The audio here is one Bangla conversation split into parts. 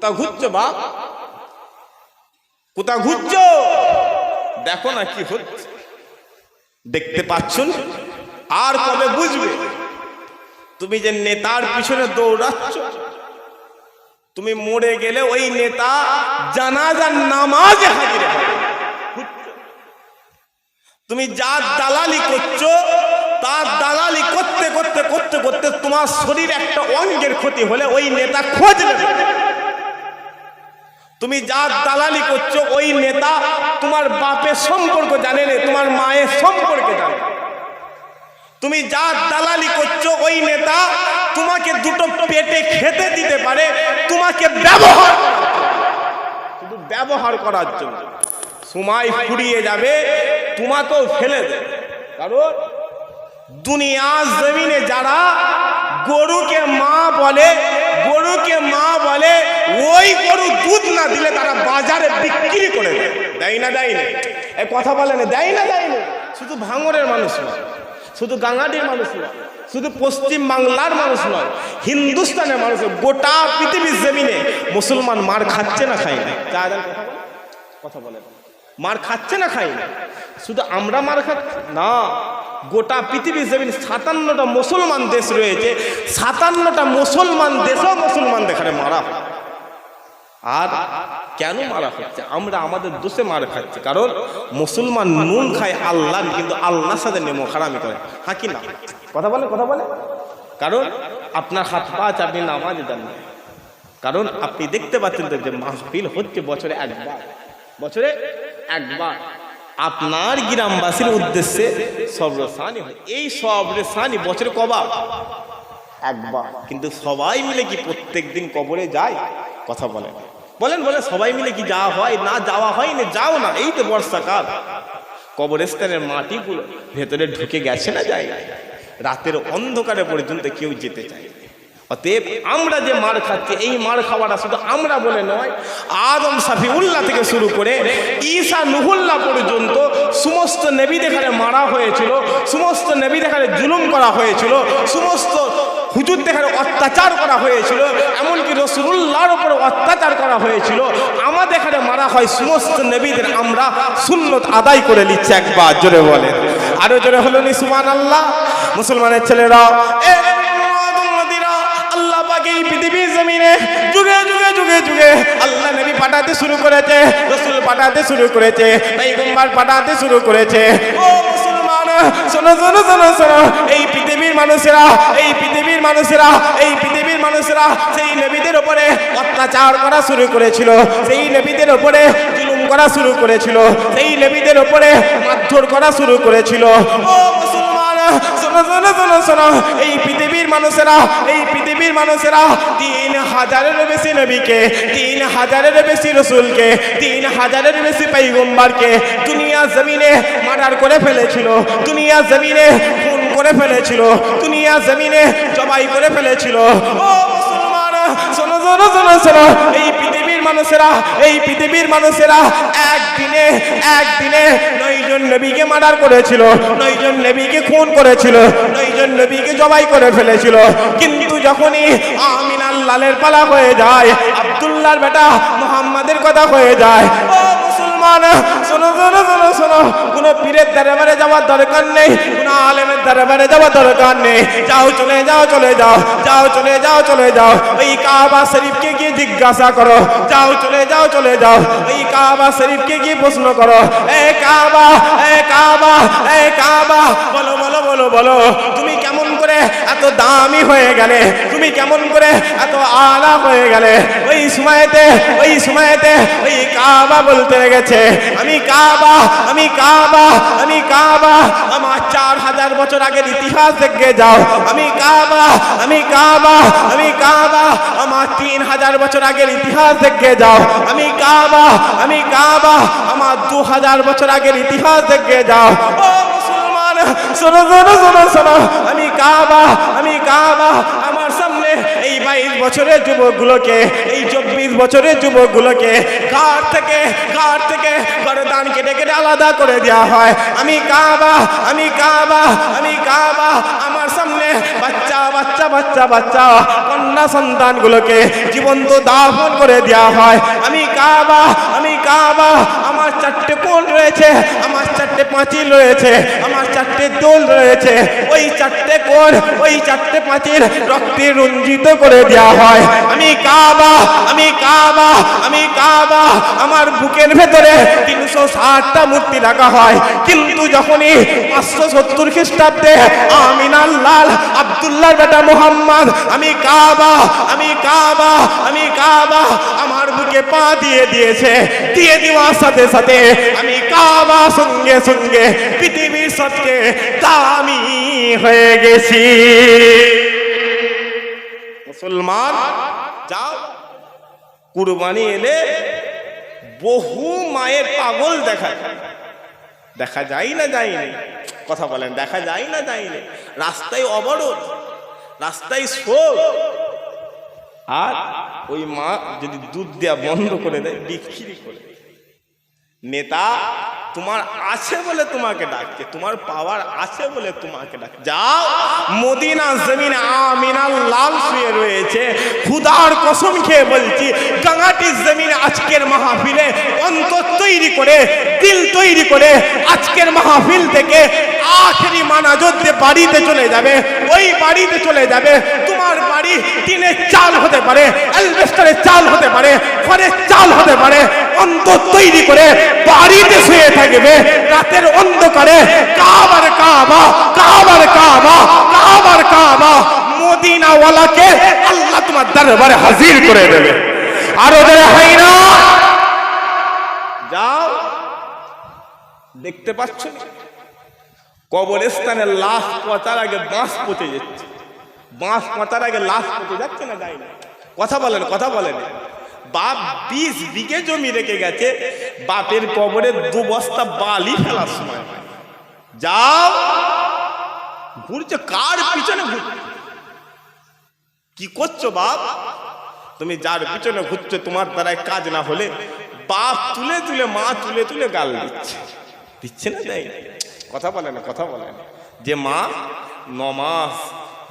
কোথা ঘুরছো বাপ, কোথা ঘুরছো? দেখো না কি হচ্ছে, দেখতে পাচ্ছ না? আর কবে বুঝবে? তুমি যে নেতার পিছনে দৌড়াচ্ছ, তুমি মরে গেলে ওই নেতা জানাজার নামাজে হাজির হবে। তুমি যার দালালি করছো, তার দালালি করতে করতে করতে করতে তোমার শরীর একটা অঙ্গের ক্ষতি হলে ওই নেতা খোঁজ নেবে। তুমি যার দালালি করছো ওই নেতা তোমার বাপের সম্পর্ক জানে না, তোমার মায়ের সম্পর্কে জানে। তুমি যার দালালি করছো ওই নেতা তোমাকে দুটো পেটে খেতে দিতে পারে, তোমাকে ব্যবহার শুধু ব্যবহার করার জন্য। সময় ফুরিয়ে যাবে, তোমাকেও ফেলে দেবে। কারণ দুনিয়া জমিনে যারা গরুকে মা বলে, গরুকে মা বলে, ওই গরু দুধ না দিলে তারা বাজারে বিক্রি করে দেয়। দেয় না দেয় না? এই কথা বলে না, দেয় না দেয় না? শুধু ভাঙড়ের মানুষ নয়, শুধু গাঙ্গাডির মানুষ নয়, শুধু পশ্চিম বাংলার মানুষ নয়, হিন্দুস্তানের মানুষ, গোটা পৃথিবীর জমিনে মুসলমান মার খাচ্ছে না খায় না? কথা বলে মার খাচ্ছে না খাই না? শুধু আমরা মার খাচ্ছি না, গোটা পৃথিবীর জমিন 57টা মুসলমান দেশ রয়েছে, 57টা মুসলমান দেশও মুসলমান দেখানে মারা। আর কেন মারা হচ্ছে? আমরা আমাদের দোষে মারা খাচ্ছি। কারণ মুসলমান নুন খায় আল্লাহ, কিন্তু আল্লাহর সাথে নেমো খারামি করে। হ্যাঁ কি না? কথা বলে কথা বলে। কারণ আপনার হাত পা আছে, আপনি নামাজে যান না। কারণ আপনি দেখতে পাচ্ছেন তো যে মাহফিল হচ্ছে বছরে একবার, বছরে একবার। আপনার গ্রামবাসীর উদ্দেশ্যে সবরসানি হয়। এই সবরসানি বছরে কবার? একবার। কিন্তু সবাই মিলে কি প্রত্যেক দিন কবরে যায়? কথা বলেন বলেন বলে সবাই মিলে কি যাওয়া হয়? না, যাওয়া হয় না। যাও না, এই তো বর্ষাকাল, কবরস্থানের মাটিগুলো ভেতরে ঢুকে গেছে না, যায় রাতের অন্ধকারে পর্যন্ত কেউ যেতে চায়। অতএব আমরা যে মার খাচ্ছি, এই মার খাওয়াটা শুধু আমরা বলে নয়, আদম সাফিউল্লাহ থেকে শুরু করে ঈসা নুহুল্লাহ পর্যন্ত সমস্ত নবী দেখানে মারা হয়েছিল, সমস্ত নবী দেখানে জুলুম করা হয়েছিল, সমস্ত হুজুর দেখানে অত্যাচার করা হয়েছিল, এমনকি রাসূলুল্লাহর উপর অত্যাচার করা হয়েছিল। আমাদের এখানে মারা হয় সমস্ত নবীদের, আমরা সুন্নত আদায় করে নিচ্ছি। একবার জোরে বলে, আরো জোরে হলো নি সুবহানাল্লাহ। মুসলমানের ছেলেরা, এই পৃথিবীর জমিনে যুগে যুগে যুগে যুগে আল্লাহ নবী পাঠাতে শুরু করেছে, রাসূল পাঠাতে শুরু করেছে, পয়গম্বর পাঠাতে শুরু করেছে। ও মুসলমান, শোনো শোনো শোনো শোনো, এই পৃথিবীর মানুষেরা, এই পৃথিবীর মানুষেরা, এই পৃথিবীর মানুষেরা সেই নবীদের উপরে অত্যাচার করা শুরু করেছিল, সেই নবীদের উপরে জুলুম করা শুরু করেছিল, সেই নবীদের উপরে মারধর করা শুরু করেছিল। ও মুসলমান, শোনো শোনো শোনো শোনো, এই পৃথিবীর মানুষেরা, এই পৃথিবীর মানুষেরা 3000-এর বেশি নবীকে, 3000-এর বেশি রসুলকে, 3000-এর বেশি পয়গম্বরকে দুনিয়া জমিনে মার্ডার করে ফেলেছিল, দুনিয়া জমিনে খুন করে ফেলেছিল, দুনিয়া জমিনে জবাই করে ফেলেছিল। ও মুসলমান, শোনো শোনো শোনো শোনো, এই পৃথিবীর মানুষেরা, এই পৃথিবীর মানুষেরা একদিনে 9 জন নবীকে মার্ডার করেছিল, 9 জন নবীকে খুন করেছিল, 9 জন নবীকে জবাই করে ফেলেছিল। কিন্তু যখনই আমিনার লালের পালা হয়ে যায়, আব্দুল্লাহর বেটা মুহাম্মাদের কথা হয়ে যায়, ও মুসলমান, শোনো শোনো শোনো শোনো, কোনো পীরের দরবারে যাওয়ার দরকার নেই, কোনো আলেমের দরবারে যাওয়ার দরকার নেই। যাও, চলে যাও, চলে যাও, যাও, চলে যাও, চলে যাও, ওই কাবা শরীফকে গিয়ে জিজ্ঞাসা করো। যাও, চলে যাও, চলে যাও, ওই কাবা শরীফকে গিয়ে প্রশ্ন করো, এ কাবা, এ কাবা, এ কাবা, বলো বলো বলো বলো, তুমি কেমন করে এত দামি হয়ে গেলে? তুমি কেমন করে এত আলা হয়ে গেলে? ওই সময়তে ওই কাবা বলতে লেগেছে, আমি কাবা, আমি কাবা, আমি কাবা, আমার 4000 বছর আগের ইতিহাস দেখে যাও। আমি কাবা, আমি কাবা, আমি কাবা, আমার 3000 বছর আগের ইতিহাস দেখে যাও। আমি কাবা, আমি কাবা, আমার 2000 বছর আগের ইতিহাস দেখে যাও। ও মুসলমান, শোনো শোনো শোনো শোনো, আমি কাবা, আমি কাবা, আমার সামনে এই 22 বছরের যুবকগুলোকে, এই 24 বছরের যুবকগুলোকে ঘাট থেকে গর্দান কেটে কেটে আলাদা করে দেওয়া হয়। আমি কাবা, আমি কাবা, আমি কাবা, আমার সামনে বাচ্চা বাচ্চা বাচ্চা বাচ্চা কন্যা সন্তানগুলোকে জীবন্ত দাফন করে দেওয়া হয়। আমি কাবা, আমি কাবা, আমার চারটে কোণ রয়েছে, আমার চারটে পাঁচিল রয়েছে, আমার চারটে দোল রয়েছে, ওই চারটে কোণ, ওই চারটে পাঁচিল রক্তে রঞ্জিত করে দেওয়া হয়। আমি কাবা, আমি কাবা, আমি কাবা, আমার বুকের ভেতরে 360টা মূর্তি রাখা হয়। কিন্তু যখনই 570 খ্রিস্টাব্দে আমিনার লাল আব্দুল্লাহর বেটা মোহাম্মদ আমি কাবা, আমি কাবা, আমি কাবা আমার বুকে পা দিয়ে দিয়েছে, দিয়ে দেওয়ার সাথে সাথে আমি কাবা সঙ্গে সঙ্গে পৃথিবীর সবচেয়ে দামি হয়ে গেছি। মুসলমান যাও, কুরবানি এলে বহু মায়ের পাগল দেখা যায় না যায়নি? কথা বলেন, দেখা যায় না যায়নি? রাস্তায় অবরোধ, রাস্তায় শোক, আর ওই মা যদি দুধ দেওয়া বন্ধ করে দেয়, বিক্রি করে। নেতা তোমার আছে বলে তোমাকে ডাকছে, তোমার পাওয়ার আছে বলে তোমাকে ডাকছে। যাও, মদিনা জমিনে আমিনার লাল শুয়ে রয়েছে, খুদার কসম খেয়ে বলছি, গঙ্গাটির জমিনে আজকের মাহফিলে অন্তর তৈরি করে, দিল তৈরি করে আজকের মাহফিল থেকে আখেরি মানাজত যে বাড়িতে চলে যাবে, ওই বাড়িতে চলে যাবে। তোমার বাড়ি টিনের চাল হতে পারে, অ্যালবেস্টারের চাল হতে পারে, খড়ের চাল হতে পারে, অন্তর তৈরি করে বাড়িতে শুয়ে থাকবে রাতের অন্ধকারে। কাবার কাবা, কাবার কাবা, কাবার কাবা, মদিনাওয়ালাকে আল্লাহ তোমার দরবারে হাজির করে দেবে। আরো যারা হয় না, যাও, দেখতে পাচ্ছ কবরস্থানের লাশ পচার আগে বাঁশ পচে যাচ্ছে, বাঁশ পচার আগে লাশ পচে যাচ্ছে না, যায় না? কথা বলেন, কথা বলেন। বাপ 20 বিঘে জমি রেখে গেছে, বাপের কবরে 2 বস্তা বালি ফেলার সময়। যাও, ঘুরছে কার পিছনে? কি করছো বাপ? তুমি যার পিছনে ঘুরছো, তোমার দ্বারাই কাজ না হলে বাপ তুলে তুলে, মা তুলে তুলে গাল দিচ্ছে, দিচ্ছে না, দেয়? কথা বলে না, কথা বলে না। যে মা 9 মাস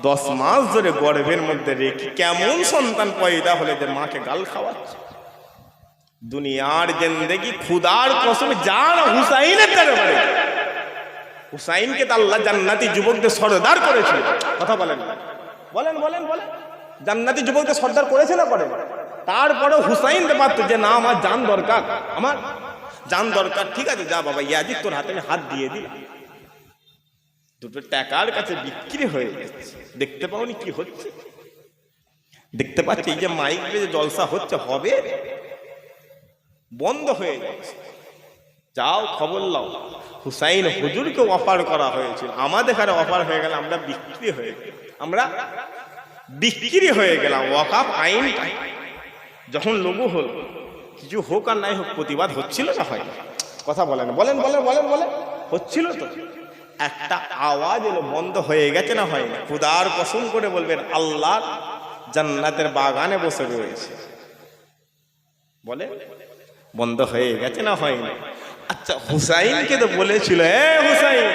10 মাস ধরে গর্ভের মধ্যে রেখে কেমন সন্তান পয়দা হলে যে মাকে গাল খাওয়াচ্ছে। দুনিয়ার জিন্দেগি খুদার কসম জান হুসাইনের দরবারে, হুসাইনকে তো আল্লাহ জান্নাতি যুবকদের সরদার করেছিল। কথা বলেন, বলেন বলেন বলেন, জান্নাতি যুবকদের সরদার করেছে না করে? তারপরে হুসাইন পারতো যে না, আমার জান দরকার, আমার জান দরকার। ঠিক আছে, যা বাবা ইয়াজিদ, তোর হাতে আমি হাত দিয়ে দিলাম। দুটো টাকার কাছে বিক্রি হয়ে গেছে। দেখতে পাওনি কি হচ্ছে? দেখতে পাচ্ছি এই যে মাইক যে জলসা হচ্ছে, হবে বন্ধ হয়ে যাচ্ছে। যাও, খবর লাও, হুসাইন হুজুরকে অফার করা হয়েছিল, আমাদের এখানে অফার হয়ে গেল, আমরা বিক্রি হয়ে গেলাম, আমরা বিক্রি হয়ে গেলাম। ওয়াকাফ আইন যখন লাগু হল, কিছু হোক আর নাই হোক, প্রতিবাদ হচ্ছিল না, হয়? কথা বলেন, বলেন বলেন বলেন বলেন, হচ্ছিল তো? একটা আওয়াজ এলো, বন্ধ হয়ে গেছে না হয় না? খুদার কসম করে বলবেন, আল্লাহ জান্নাতের বাগানে বসে রয়েছে, বলে বন্ধ হয়ে গেছে না হয় না? আচ্ছা, হুসাইনকে তো বলেছিল, হুসাইন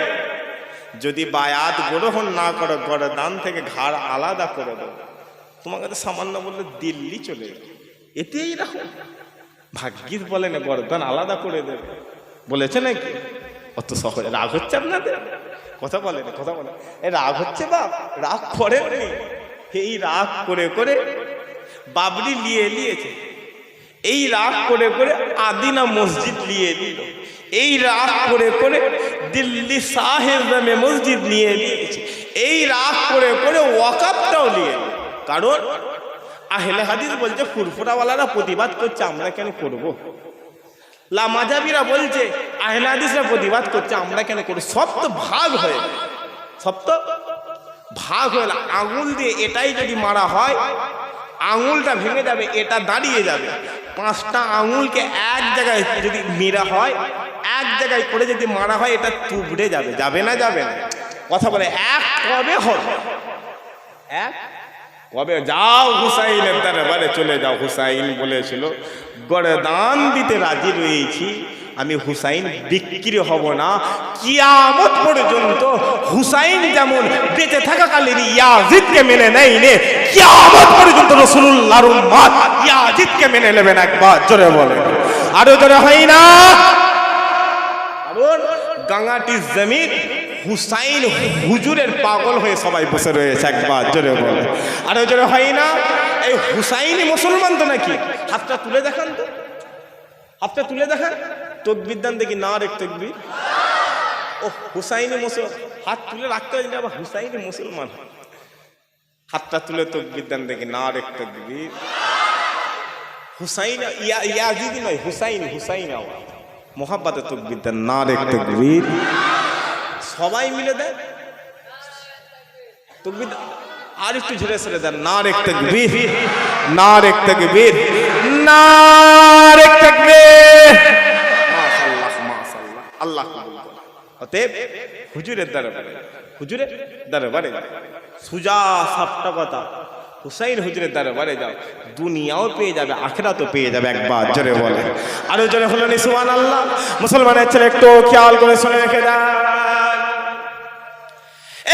যদি বায়াত গ্রহণ না করো, গর্দান থেকে ঘাড় আলাদা করে দাও। তোমাকে তো সামান্য বললে দিল্লি চলে যাবে, এতেই রাখো। ভাগ্যিস বলে না গর্দান আলাদা করে দেবে, বলেছে নাকি? অত সহজে রাগ হচ্ছে আপনাদের? কথা বলে না, কথা বলে। রাগ হচ্ছে বাপ, রাগ করেননি। এই রাগ করে করে বাবরি নিয়েছে, এই রাগ করে করে আদিনা মসজিদ নিয়ে নিল, এই রাগ করে করে দিল্লি সাহেব নামে মসজিদ নিয়ে নিয়েছে, এই রাগ করে করে ওয়াকাফটাও নিয়ে। কারণ আহলে হাদিস বলছে ফুরফুরাওয়ালারা প্রতিবাদ করছে, আমরা কেন করব? লামাজাবিরা বলছে আহলে হাদিসরা প্রতিবাদ করছে, আমরা কেন করব? সব তো ভাগ হয়ে, সব তো ভাগ হয়ে। আঙুল দিয়ে এটাই যদি মারা হয়, আঙুলটা ভেঙে যাবে, এটা দাঁড়িয়ে যাবে। 5টা আঙুলকে এক জায়গায় যদি মেরা হয়, এক জায়গায় করে যদি মারা হয়, এটা তুবড়ে যাবে, যাবে না? যাবে না? কথা বলে, এক কবে হবে? এক কবে যাও হুসাইনের দরবারে চলে যাও। হুসাইন বলেছিল গরদান দিতে রাজি রয়েছি, আমি হুসাইন বিক্রি হব না কিয়ামত পর্যন্ত। হুসাইন যেমন বেঁচে থাকাকালীন ইয়াজিদকে মেনে নেয়নি, কিয়ামত পর্যন্ত রাসূলুল্লাহর উম্মত ইয়াজিদকে মেনে নেবেন। একবার জোরে বলেন, আরো জোরে হয় না? কারণ গঙ্গাটির জমিন হুসাইন হুজুরের পাগল হয়ে সবাই বসে রয়েছে। একবার জোরে বলে, আরো জোরে হয় না? এই হুসাইনি মুসলমান তো নাকি? হাতটা তুলে দেখান তো, হাতটা তুলে দেখান। তকবীর দান দেখি, না রেখ তকবীর। ও হুসাইনি মুসলমান, হাত তুলে রাখতে হয় না, আবার হুসাইনি মুসলমান। হাতটা তুলে তকবীর দান দেখি, না রেখ তকবীর। হুসাইন ইয়াজিদি নয়, হুসাইন, হুসাইন আওয়াজ মোহাব্বতে তকবীর দেন, না রেখ তকবীর। সবাই মিলে দেন তকবীর, আর একটু ঝেড়ে ছেড়ে দেন, না রেখ তকবীর, না রেখ তকবীর, না রেখ তকবীর। মাশাআল্লাহ, মাশাআল্লাহ, আল্লাহ কবুল করুন। অতএব হুজুরের দরবারে, হুজুরের দরবারে সুজা সাপটা কথা, হুসাইন হুজুরের দরবারে যাও, দুনিয়াও পেয়ে যাবে, আখিরাতও পেয়ে যাবে। একবার জোরে বলে, আরো জোরে হলো নি সুবহানাল্লাহ। মুসলমানের ছেলে একটু খেয়াল করে শুনে রেখে দেন।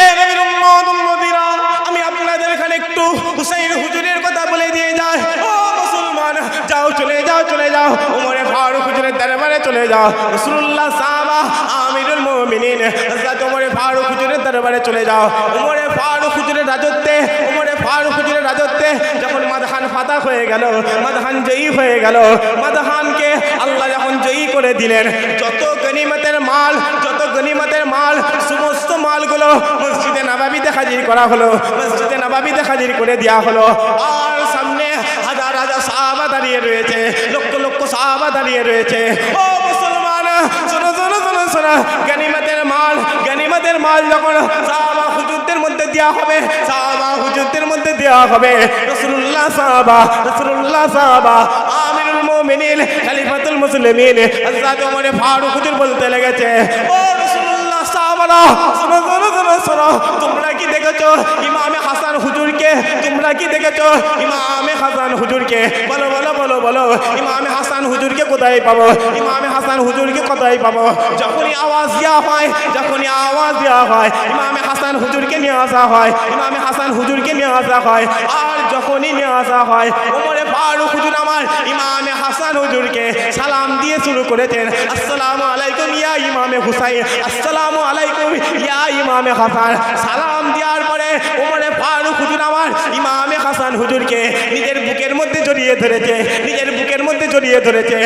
এ নবীর উম্মত উম্মতিরা, আমি আপনাদের এখানে একটু হুসাইন হুজুরের কথা বলে দিয়ে যাই। ও মুসলমান, যাও চলে যাও, চলে যাও ওমরে ফারুক হুজুরের দরবারে চলে যাও। রাসূলুল্লাহ সাহাবা আমিরুল মুমিনিন হযরত ওমরে ফারুক হুজুরের দরবারে চলে যাও। ওমরে ফারুক হুজুরের রাজত্বে, ওমরে ফারুক হুজুরের রাজত্বে যখন মাদহান ফাতাহ হয়ে গেল, মাদহান জয়ী হয়ে গেল, মাদহানকে আল্লাহ যখন জয়ী করে দিলেন, যত গনিমতের মাল, যত গনিমতের মাল, সমস্ত মালগুলো মসজিদে নববীতে হাজির করা হলো, মসজিদে নববীতে হাজির করে দেওয়া হলো। আর সামনে হাজার হাজার সাহাবা দাঁড়িয়ে রয়েছে, লক্ষ লক্ষ সাহাবা দাঁড়িয়ে রয়েছে। ও মুসলমান, শোনো শোনো শোনো শোনো, গনিমতের মাল, গনিমতের মাল যখন সাহাবা হুজুরদের মধ্যে দেওয়া হবে, সাহাবা হুজুরদের মধ্যে দেওয়া হবে, রাসূলুল্লাহ সাহাবা, রাসূলুল্লাহ সাহাবা আমিরুল মুমিনিন খলিফাতুল মুসলিমিন হযরত ওমর ফারুক হুজুর বলতে লেগেছে, ও রাসূলুল্লাহ সাহাবারা, শোনো শোনো শোনো শোনো, তোমরা কি দেখেছো ইমামে হাসান হুজুরকে? তোমরা কি দেখেছো ইমামে হাসান হুজুরকে? বলো বলো বলো বলো, ইমামে হাসান হুজুরকে কোথায় পাবো? ইমামে হাসান হুজুরকে কোথায় পাবো? যখনই আওয়াজ দেওয়া হয়, যখনই আওয়াজ দেওয়া হয়, ইমামে হাসান হুজুরকে নিয়ে আসা হয়, ইমামে হাসান হুজুরকে নিয়ে আসা হয়। আর যখনই নিয়ে আসা হয়, ওমরে ফারুক হুজুর আমার ইমামে হাসান হুজুরকে সালাম দিয়ে শুরু করেছেন, আসসালামু আলাইকুম ইয়া ইমামে হুসাইন, আসসালামু আলাইকুম ইয়া ইমামে হাসান। সালাম দেওয়ার পরে ওমরে ফারুক হুজুর আমার ইমামে হাসান হুজুরকে নিজের বুকের মধ্যে জড়িয়ে ধরেছে, নিজের বুকের মধ্যে জড়িয়ে ধরেছে।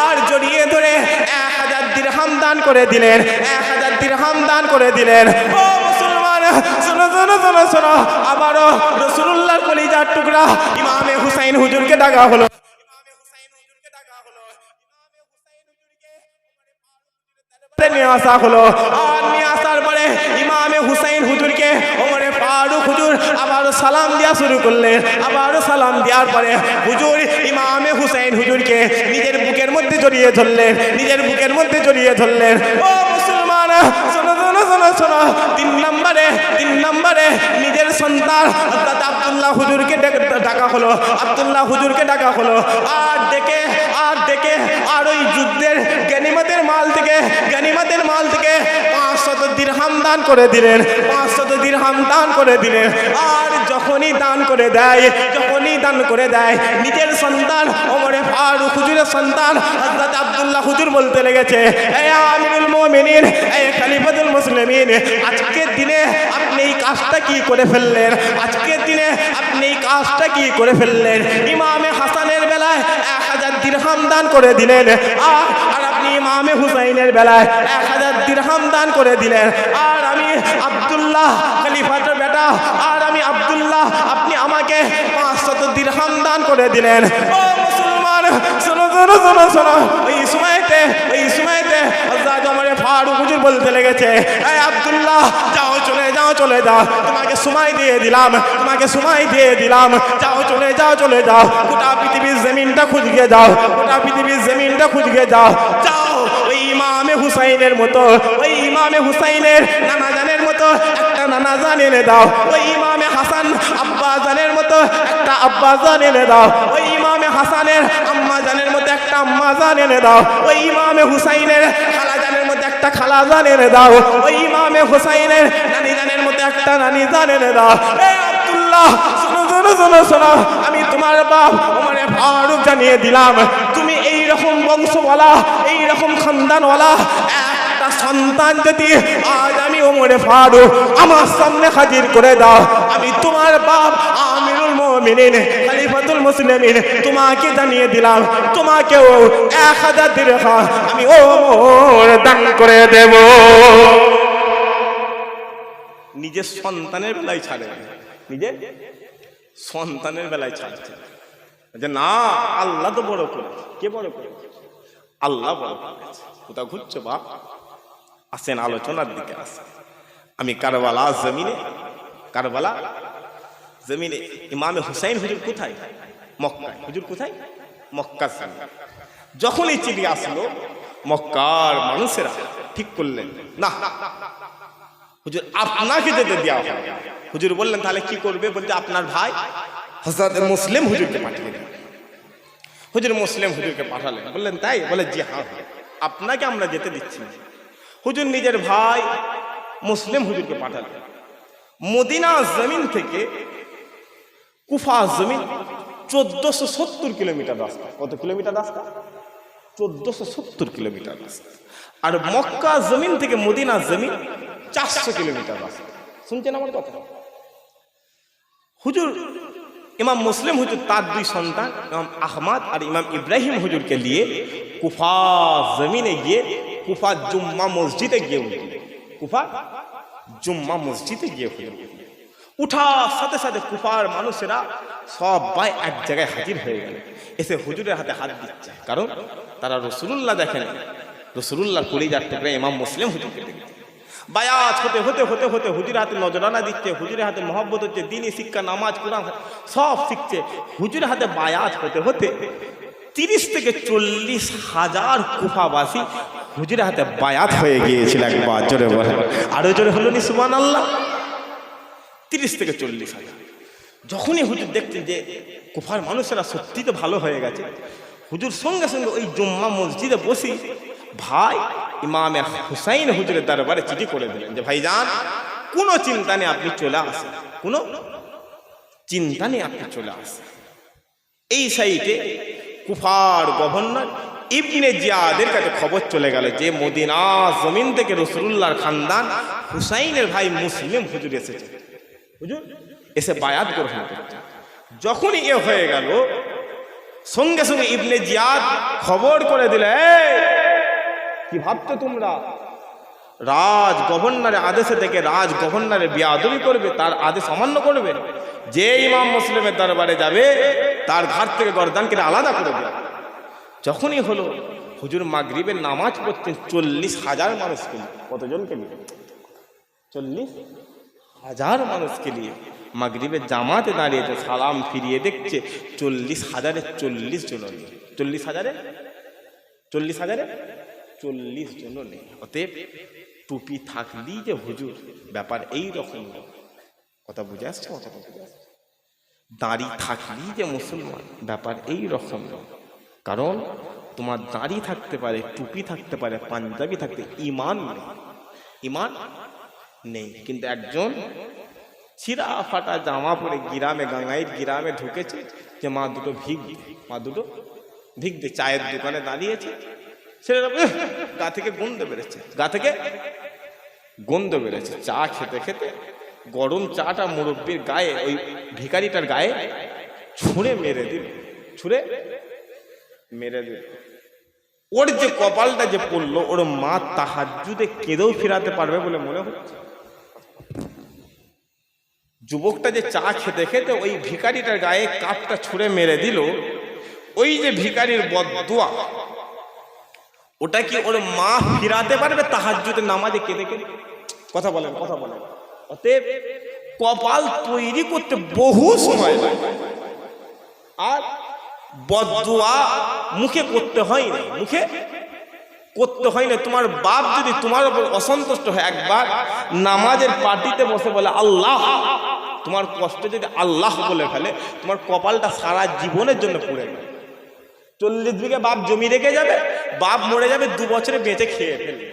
আর জড়িয়ে ধরে 1000 দিরহাম দান করে দিলেন, 1000 দিরহাম দান করে দিলেন। ও মুসলমান, শোনো শোনো শোনো শোনো, আবারও রাসূলুল্লাহর কলিজার টুকরা ইমামে হুসাইন হুজুরকে ডাকা হলো, ইমামে হুসাইন হুজুরকে ডাকা হলো, ইমামে হুসাইন হুজুরকে নিয়ে আসা হলো। আর নিয়ে আসার পরে ইমামে হুসাইন হুজুরকে ওমরে ফারুক হুজুর আবারও সালাম দেওয়া শুরু করলেন। আবারও সালাম দেওয়ার পরে হুজুর ইমামে হুসাইন হুজুরকে নিজের বুকের মধ্যে জড়িয়ে ধরলেন, নিজের বুকের মধ্যে জড়িয়ে ধরলেন। ও মুসলমান, শোনো শোনো শোনো শোনো, 3 নম্বরে নিজের সন্তান হযরত আব্দুল্লাহ হুজুরকে ডাকা হলো, আব্দুল্লাহ হুজুরকে ডাকা হলো। আর ডেকে আর ওই যুদ্ধের গনিমতের মাল থেকে, গনিমতের মাল থেকে 500 দিরহাম দান করে দিলেন, 500 দিরহাম দান করে দিলেন। আর যখনই দান করে দেয়, যখনই দান করে দেয়, নিজের সন্তান ওমরে ফারুক হুজুরের সন্তান হযরত আব্দুল্লাহ হুজুর বলতে লেগেছে, হে আমিরুল মুমিনিন, হে খলিফাতুল মুসলিমিন, আজকের দিনে আপনি এই কাজটা কি করে ফেললেন? আজকের দিনে আপনি এই কাজটা কি করে ফেললেন? ইমামে হাসানের বেলায় 1000 দিরহাম দান করে দিলেন, আর আপনি ইমামে হুসাইনের বেলায় 1000 দিরহাম দান করে দিলেন। আর আমি আব্দুল্লাহ খলিফার বেটা, আর আমি আব্দুল্লাহ, আপনি আমাকে 500 দিরহাম দান করে দিলেন। ও মুসলমান, শোনো শোনো শোনো শোনো, এই সময়তে হযরত ওমর ফারুক হুজুর বলতে লেগেছে, এই আব্দুল্লাহ, যাও চলে যাও, চলে যাও, তোমাকে সময় দিয়ে দিলাম, তোমাকে সময় দিয়ে দিলাম, যাও চলে যাও, চলে যাও, গোটা পৃথিবীর জমিনটা খুঁজে যাও, গোটা পৃথিবীর জমিনটা খুঁজে যাও, যাও ওই ইমামে হুসাইনের মতো, ওই ইমামে হুসাইনের নানা জানের মতো একটা নানা জান এনে দাও, ওই ইমামে হাসান আব্বা জানের মতো মতো একটা আব্বা জান এনে দাও, ওই ইমামে হাসানের আম্মা জানের মতো একটা আম্মা জান এনে দাও, ওই ইমামে হুসাইনের খালা জানের মতো একটা খালা জান এনে দাও, ওই ইমামে হুসাইনের নানি জানের মতো একটা নানি জান এনে দাও। এ আব্দুল্লাহ শোনো শোনো শোনো শোনো, আমি তোমার বাপ ওমরে ফারুক জানিয়ে দিলাম, তুমি এই রকম বংশওয়ালা, এই রকম খানদানওয়ালা একটা সন্তান যদি আজ আমি ওমরে ফারুক আমার সামনে হাজির করে দাও, আমি তোমার বাপ আমিরুল মুমিনিন খলিফাতুল মুসলিমিন তোমাকে জানিয়ে দিলাম, তোমাকেও 1000 দিরহাম আমি ওমর দান করে দেব। নিজের সন্তানের বেলায় ছাড়ে, নিজের সন্তানের বেলায় ছাড়ছে যে না, আল্লাহ তো বড় করে। কে বড় করে? আল্লাহ বড় করেছে। কোথাও ঘুরছে বাপ? আসেন আলোচনার দিকে আসেন। আমি কারবালা জমিনে, কারবালা জমিনে ইমামে হুসাইন হুজুর কোথায়? মক্কায়। হুজুর কোথায়? মক্কা। যখনই চিঠি আসলো মক্কার মানুষেরা ঠিক করলেন না হুজুর আপনাকে যেতে দেওয়া হবে। হুজুর বললেন তাহলে কি করবে? বলতে আপনার ভাই হযরত মুসলিম হুজুরকে পাঠিয়ে দেন। হুজুর মুসলিম হুজুরকে পাঠালেন। বললেন তাই? বলে জি হ্যাঁ, আপনাকে আমরা যেতে দিচ্ছি। হুজুর নিজের ভাই মুসলিম হুজুরকে পাঠালেন। মদিনা জমিন থেকে কুফা জমিন 1470 কিলোমিটার রাস্তা। কত কিলোমিটার রাস্তা? 1470 কিলোমিটার রাস্তা। আর মক্কা জমিন থেকে মদিনা জমিন 400 কিলোমিটার রাস্তা। শুনছেন আমার কথা? হুজুর ইমাম মুসলিম হুজুর তার 2 সন্তান ইমাম আহমদ আর ইমাম ইব্রাহিম হুজুরকে নিয়ে কুফা জমিনে গিয়ে কুফা জুম্মা মসজিদে গিয়ে উঠলেন। কুফা জুম্মা মসজিদে গিয়ে উঠার সাথে সাথে কুফার মানুষেরা সবাই এক জায়গায় হাজির হয়ে গেল, এসে হুজুরের হাতে হাত দিচ্ছে। কারণ তারা রাসূলুল্লাহ দেখেন, রাসূলুল্লাহর কলিজার টুকরা ইমাম মুসলিম হুজুরকে দেখছে। বায়াত হতে হতে হতে হতে হুজুরের হাতে নজরানা দিচ্ছে, হুজুরের হাতে মহব্বত হচ্ছে, দ্বীনি শিক্ষা, নামাজ, কোরআন সব শিখছে। হুজুরের হাতে বায়াত হতে হতে 30 থেকে 40 হাজার কুফাবাসী হুজুরের হাতে বায়াত হয়ে গিয়েছিল। একবার জোরে বলে, আরো জোরে হলো নি সুবহানাল্লাহ। 30 থেকে 40 হাজার। যখনই হুজুর দেখছেন যে কুফার মানুষেরা সত্যি তো ভালো হয়ে গেছে, হুজুর সঙ্গে সঙ্গে ওই জুম্মা মসজিদে বসি ভাই ইমামে হুসাইন হুজুরের দরবারে চিঠি করে দিলেন যে ভাইজান কোনো চিন্তা নেই, আপনি চলে আসেন, কোনো চিন্তা নেই, আপনি চলে আসেন। এই সাইডে কুফার গভর্নর ইবনে জিয়াদের কাছে খবর চলে গেল যে মদিনা জমিন থেকে রাসূলুল্লাহর খানদান হুসাইনের ভাই মুসলিম হুজুর এসেছে, হুজুর এসে বায়াত গ্রহণ করছে। যখনই এ হয়ে গেল সঙ্গে সঙ্গে ইবনে জিয়াদ খবর করে দিলে, কি ভাবছো তোমরা? রাজ গভর্নরের আদেশে থেকে রাজ গভর্নরের বেয়াদবি করবে, তার আদেশ অমান্য করবে? যে ইমাম মুসলিমের দরবারে যাবে তার ঘাট থেকে গর্দান কেটে আলাদা করে দেবে। যখনই হলো হুজুর মাগরিবের নামাজ পড়তেন 40,000 মানুষকে নিয়ে। কতজনকে নিয়ে? 40,000 মানুষকে নিয়ে মাগরিবের জামাতে দাঁড়িয়েছে, সালাম ফিরিয়ে দেখছে 40,000-এ 40 জন নেই। 40,000-এ 40 জন নেই। অতএব টুপি থাকলেই যে হুজুর ব্যাপার এই রকম। কথা বুঝে আসছে? কথাটা বুঝে আসছে? দাড়ি থাকলেই যে মুসলমান ব্যাপার এই রকম। কারণ তোমার দাড়ি থাকতে পারে, টুপি থাকতে পারে, পাঞ্জাবি থাকতে, ইমান নেই, ইমান নেই। কিন্তু একজন ছিঁড়া ফাটা জামা পরে গ্রামে, গাঙ্গাইর গ্রামে ঢুকেছে যে মা দুটো ভিক দে, মা দুটো ভিক দে। চায়ের দোকানে দাঁড়িয়েছে, ছেলেরা গা থেকে গন্ধ বেড়েছে, গা থেকে গন্ধ বেড়েছে। চা খেতে খেতে গরম চাটা মুরব্বির গায়ে, ওই ভিখারিটার গায়ে ছুঁড়ে মেরে দিল, ছুঁড়ে মেরে দিল। ওর যে কপালটা যে পড়লো, ওর মা তাহাজ্জুদে কেঁদেও ফিরাতে পারবে বলে মনে হচ্ছে। যুবকটা যে চা খেতে খেতে ওই ভিখারিটার গায়ে কাপটা ছুঁড়ে মেরে দিল, ওই যে ভিখারির বদদুয়া, ওটা কি ওর মা ফিরাতে পারবে তাহাজ্জুদের নামাজে কেঁদে কেঁদে? কথা বলেন, কথা বলেন। অতএব কপাল তৈরি করতে বহু সময় লাগে, আর বদদুয়া মুখে করতে হয় না, মুখে করতে হয় না। তোমার বাপ যদি তোমার উপর অসন্তুষ্ট হয়, একবার নামাজের পার্টিতে বসে বলে আল্লাহ তোমার কষ্ট যদি আল্লাহ বলে ফেলে, তোমার কপালটা সারা জীবনের জন্য পুড়ে যাবে। 40 বিঘে বাপ জমি রেখে যাবে, বাপ মরে যাবে, 2 বছরে বেঁচে খেয়ে ফেলবে।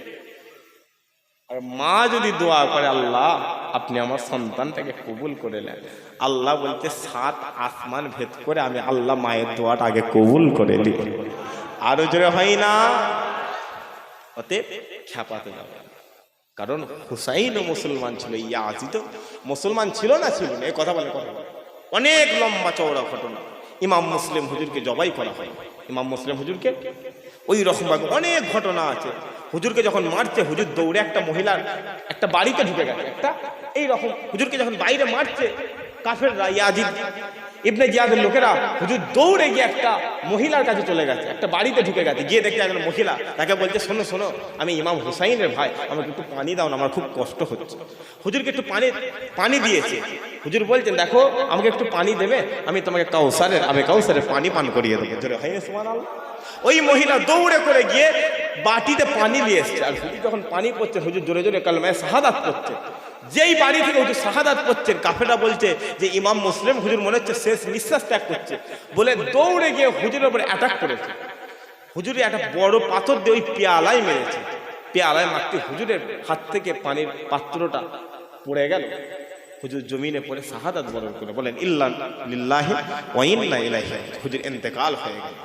আর মা যদি দোয়া করে, আল্লাহ আপনি আমার সন্তানটাকে কবুল করে নেন, আল্লাহ বলতে 7 আসমান ভেদ করে আমি আল্লাহ মায়ের দোয়াটা আগে কবুল করে নিই। আরো জোরে হয় না? অতএব খ্যাপাতে যাবে, কারণ হুসাইনও মুসলমান ছিল, ইয়াজিদও মুসলমান ছিল না, ছিল না, এই কথা বলে কথা বলে। অনেক লম্বা চওড়া ঘটনা। ইমাম মুসলিম হুজুরকে জবাই করা হয়, ইমাম মুসলিম হুজুরকে ওই রকম ভাবে অনেক ঘটনা আছে। হুজুরকে যখন মারছে, হুজুর দৌড়ে একটা মহিলার একটা বাড়িতে ঢুকে গেছে, একটা এই রকম হুজুরকে যখন বাইরে মারছে কাফেররা, ইয়াজিদ ইবনে জিয়াদের লোকেরা, হুজুর দৌড়ে গিয়ে একটা মহিলার কাছে চলে গেছে, একটা বাড়িতে ঢুকে গেছে, গিয়ে দেখতে একজন মহিলা, তাকে বলছে শোনো শোনো, আমি ইমাম হুসাইনের ভাই, আমাকে একটু পানি দাও না, আমার খুব কষ্ট হচ্ছে। হুজুরকে একটু পানি দিয়েছে। হুজুর বলছেন দেখো আমাকে একটু পানি দেবে, আমি তোমাকে কাউসারের পানি পান করিয়ে দেবো। জোরে হয় না সুবহানাল্লাহ? ওই মহিলা দৌড়ে করে গিয়ে বাটিতে পানি নিয়ে এসছে, আর হুজুর যখন পানি পড়ছে, হুজুর জোরে জোরে কালেমায়ে শাহাদাত পড়ছে। যেই বাড়ি থেকে হুজুর শাহাদাত পড়ছেন, কাফেররা বলছে যে ইমাম মুসলিম হুজুর মনে হচ্ছে শেষ নিঃশ্বাস ত্যাগ করছে, বলে দৌড়ে গিয়ে হুজুরের উপরে অ্যাটাক করেছে। হুজুরে একটা বড় পাথর দিয়ে ওই পেয়ালায় মেরেছে। পেয়ালায় মারতে হুজুরের হাত থেকে পানির পাত্রটা পড়ে গেল। হুজুর জমিনে পড়ে শাহাদাত বরণ করে বলেন ইল্লা লিল্লাহি ওয়া ইন্না ইলাইহি রাজিউন। হুজুর ইন্তেকাল হয়ে গেল।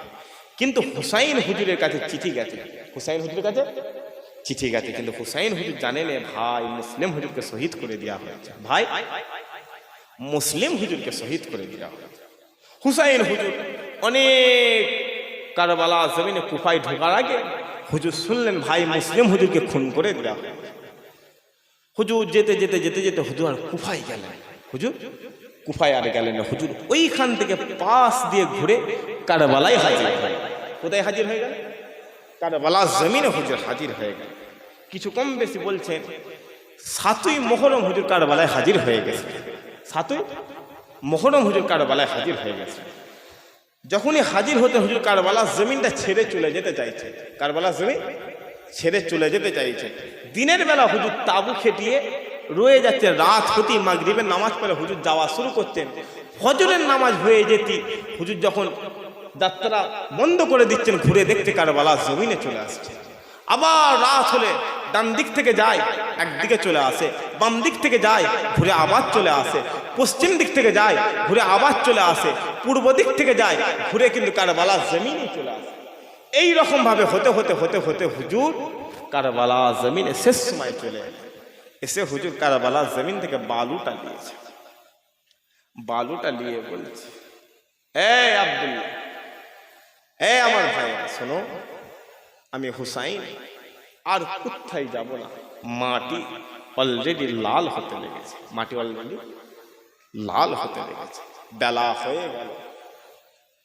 কিন্তু হুসাইন হুজুরের কাছে চিঠি গেছে, হুসাইন হুজুরের কাছে চিঠি গেছে, কিন্তু হুসাইন হুজুর জানেন ভাই মুসলিম হুজুরকে শহীদ করে দেওয়া হয়েছে, ভাই মুসলিম হুজুরকে শহীদ করে দেওয়া হয়েছে। হুসাইন হুজুর অনেক কারবালা জমিনে কুফায় ঢোকার আগে হুজুর শুনলেন ভাই মুসলিম হুজুরকে খুন করে দেওয়া হয়েছে। হুজুর যেতে যেতে যেতে যেতে হুজুর আর কুফায় গেলেন, হুজুর কুফায় আর গেলেন না, হুজুর ওইখান থেকে পাশ দিয়ে ঘুরে কারবালায় হাজির হয়ে গেল। কোথায় হাজির হয়ে গেল? কারবালা জমিনে হুজুর হাজির হয়ে গেল। কিছু কম বেশি বলছেন 7ই মুহররম হুজুর কারবালায় হাজির হয়ে গেছে। 7ই মুহররম হুজুর কারবালায় হাজির হয়ে গেছে। যখনই হাজির হতে হুজুর কারবালা জমিনটা ছেড়ে চলে যেতে চাইছে, কারবালা জমিন ছেড়ে চলে যেতে চাইছে। দিনের বেলা হুজুর তাবু খেটিয়ে রয়ে যাচ্ছে, রাত হতে মাগরিবের নামাজ পড়ে হুজুর যাওয়া শুরু করছেন। ফজরের নামাজ হয়ে যেতে হুজুর যখন যাত্রা বন্ধ করে দিচ্ছেন, ঘুরে দেখতে কারবালা জমিনে চলে আসছে। আবার রাত হলে ডান দিক থেকে যায়, একদিকে চলে আসে, বাম দিক থেকে যায়, ঘুরে আবার চলে আসে, পশ্চিম দিক থেকে যায়, ঘুরে আবার চলে আসে, পূর্ব দিক থেকে যায়, ঘুরে কিন্তু কারবালা জমিনে চলে আসে। এই রকম ভাবে হতে হতে হতে হতে হুজুর কারবালা জমিনে শেষ সময় চলে এসে হুজুর কারবালা জমিন থেকে বালুটা নিয়েছে। বালুটা নিয়ে বলছে এই আব্দুল্লাহ, এই আমার ভাই শোনো, আমি হুসাইন আর কোথায় যাব না। মাটি অলরেডি লাল হতে লেগেছে, মাটি অলরেডি লাল হতে লেগেছে। বেলা হয়ে গেল,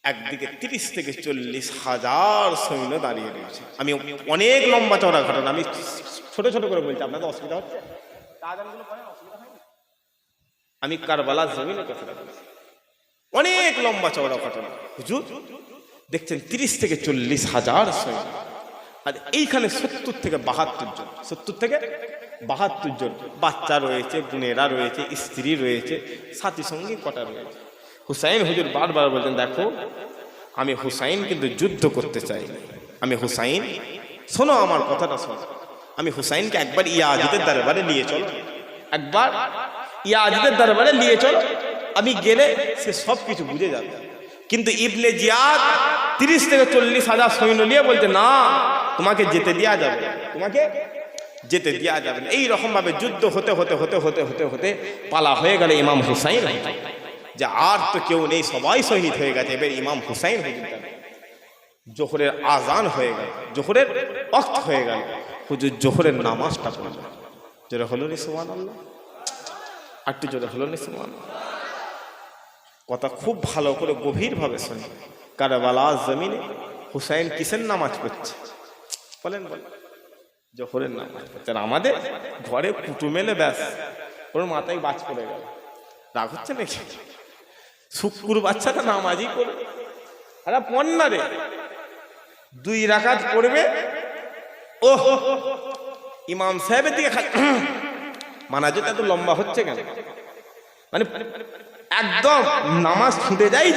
একদিকে 30 থেকে 40 হাজার সৈন্য দাঁড়িয়ে রয়েছে। আমি অনেক লম্বা চওড়া ঘটনা, আমি ছোট ছোট করে বলছি, আপনাদের অসুবিধা হচ্ছে? আমি কারবালা জমিনের কথা বলছি, অনেক লম্বা চওড়া ঘটনা। হুজুর দেখছেন 30 থেকে 40 হাজার সৈন্য, আর এইখানে 70 থেকে 72 জন, 70 থেকে 72 জন বাচ্চা রয়েছে, বোনেরা রয়েছে, স্ত্রী রয়েছে, সাথী সঙ্গী কটা রয়েছে। হুসাইন হুজুর বারবার বলতেন দেখো আমি হুসাইন কিন্তু যুদ্ধ করতে চাই, আমি হুসাইন, শোনো আমার কথাটা শোনো, আমি হুসাইনকে একবার ইয়াজিদের দরবারে নিয়ে চলো, একবার ইয়াজিদের দরবারে নিয়ে চলো, আমি গেলে সে সব কিছু বুঝে যাবে। কিন্তু ইবনে জিয়াদ 30 থেকে 40 হাজার সৈন্য নিয়ে বলতে না, তোমাকে যেতে দেওয়া যাবে, তোমাকে যেতে দেওয়া যাবে না। এইরকম ভাবে যুদ্ধ হতে হতে হতে হতে হতে হতে পালা হয়ে গেল ইমাম হুসাইন, যে আর তো কেউ নেই, সবাই শহীদ হয়ে গেছে। এবার ইমাম হুসাইন হুজুর জোহরের আজান হয়ে গেল, জোহরের ওয়াক্ত হয়ে গেল, হুজুর জোহরের নামাজটা পড়ল। জোরে হলো নি সুবহানাল্লাহ? একটু জোরে হলো নি সুবহানাল্লাহ? কথা খুব ভালো করে গভীর ভাবে শুনি। কারবালা জমিনে হুসাইন কিসের নামাজ পড়ছে বলেন? বলেন জোহরের নামাজ পড়ছে। আর আমাদের ঘরে কুটুম এলে ব্যাস ওর মাথায় বাজ পড়ে গেল, রাগ হচ্ছে নাকি? শুক্র বাচ্চাটা নামাজই করবে, আরে পন্না রে 2 রাকাত পড়বে, ও ইমাম সাহেবের দিকে মানাজত এত লম্বা হচ্ছে কেন? মানে একদম নামাজ ছুটে যায়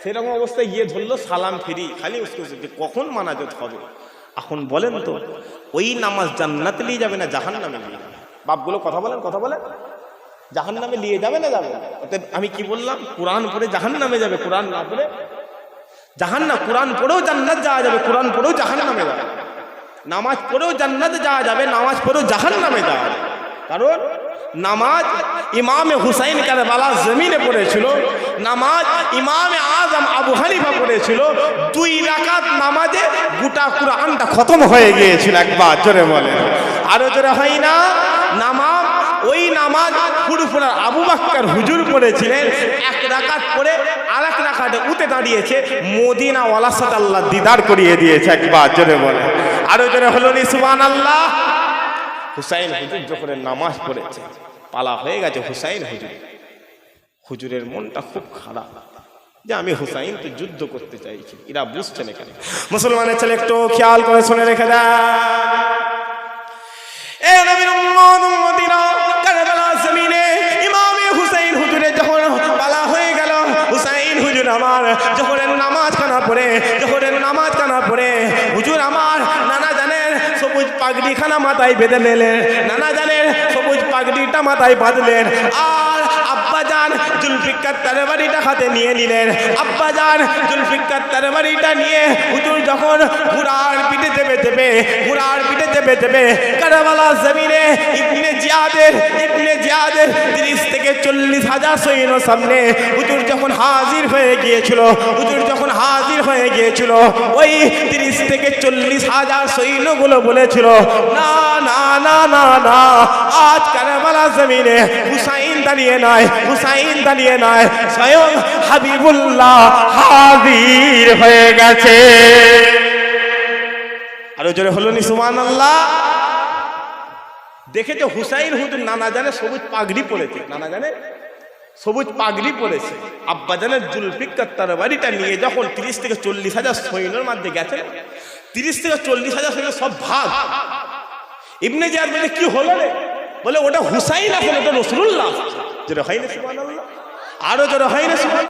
সেরকম অবস্থায় গিয়ে ধরলো সালাম ফিরি খালি উস্কে কখন মানাজত হবে। এখন বলেন তো ওই নামাজ জান্নাতে নিয়ে যাবে না জাহান্নামে নিয়ে যাবে? বাপগুলো কথা বলেন জাহান্নামে নিয়ে যাবে না যাবে? অতএব আমি কি বললাম, কোরআন পড়ে জাহান্নামে যাবে, কোরআন না পড়ে কোরআন পড়েও জান্নাত যাওয়া যাবে, কোরআন পড়েও জাহান্নামে যাবে। নামাজ পড়েও জান্নাতে যাওয়া যাবে, নামাজ পড়েও জাহান্নামে যাওয়া যাবে। কারণ নামাজ ইমামে হুসাইন কারবালা জমিনে পড়েছিল, নামাজ ইমামে আজম আবু হানিফা পড়েছিল। 2 রাকাত নামাজে গোটা কুরআনটা খতম হয়ে গিয়েছিল। একবার জোরে বলে, আরো জোরে হয় না? ওই নামাজ ফুরফুরা আবু বকর হুজুর পড়েছিলেন। 1 রাকাত পড়ে আরেক রাকাতে উঠে দাঁড়িয়েছে, মদিনা ওয়ালার সাথে আল্লাহ দিদার করিয়ে দিয়েছে। একবার জোরে বলে, আরো জোরে হলো নি সুবহানাল্লাহ। হুসাইন হুজুর যখন নামাজ পড়েছে, পালা হয়ে গেছে হুসাইন হুজুরের মনটা খুব খারাপ যে আমি হুসাইন তো যুদ্ধ করতে চাইছি, এরা বুঝছে না কেন? মুসলমানের ছেলে একটু খেয়াল করে শুনে রেখে দেয়, এ নবীর উম্মতিরা, কারবালা জমিনে ইমামে হুসাইন হুজুরের যখন পালা হয়ে গেল, হুসাইন হুজুর আমার জোহরের নামাজ কানা পড়ে হুজুর আমার নানা জানেন সবুজ পাগড়ি খানা মাথায় বেঁধে নিলেন, নানা জানেন সবুজ পাগড়িটা মাথায় বাঁধলেন, আর আব্বাজান জুলফিকার তরবারিটা হাতে নিয়ে নিলেন। আব্বাজান জুলফিকার তরবারিটা নিয়ে হুজুর যখন ঘোড়ার পিঠে চেপে কারবালা জমিনে ইবনে জিয়াদের 30 থেকে 40 হাজার সৈন্য সামনে হুজুর যখন হাজির হয়ে গিয়েছিল, ওই 30 থেকে 40 হাজার সৈন্যগুলো বলেছিল, না না না না না, আজ কারবালা জমিনে হুসাইন দাঁড়িয়ে নয়, স্বয়ং হাবিবুল্লাহ হাজির হয়ে গেছে। আরো জোরে হলো নি সুবহানাল্লাহ। দেখেছো হুসাইন হুজুর নানা জানে সবুজ পাগড়ি পরেছে, আব্বাজানের জুলফিকার তরবারিটা নিয়ে যখন 30 থেকে 40 হাজার সৈন্যের মধ্যে গেছে, 30 থেকে 40 হাজার সৈন্য সব ভাগ। ইবনে জিয়াদ বলে কি হলো রে? বলে ওটা হুসাইন, এখন ওটা রাসূলুল্লাহ। জোরে হয় না সুবহানাল্লাহ, আরো জোরে হয় না সুবহানাল্লাহ।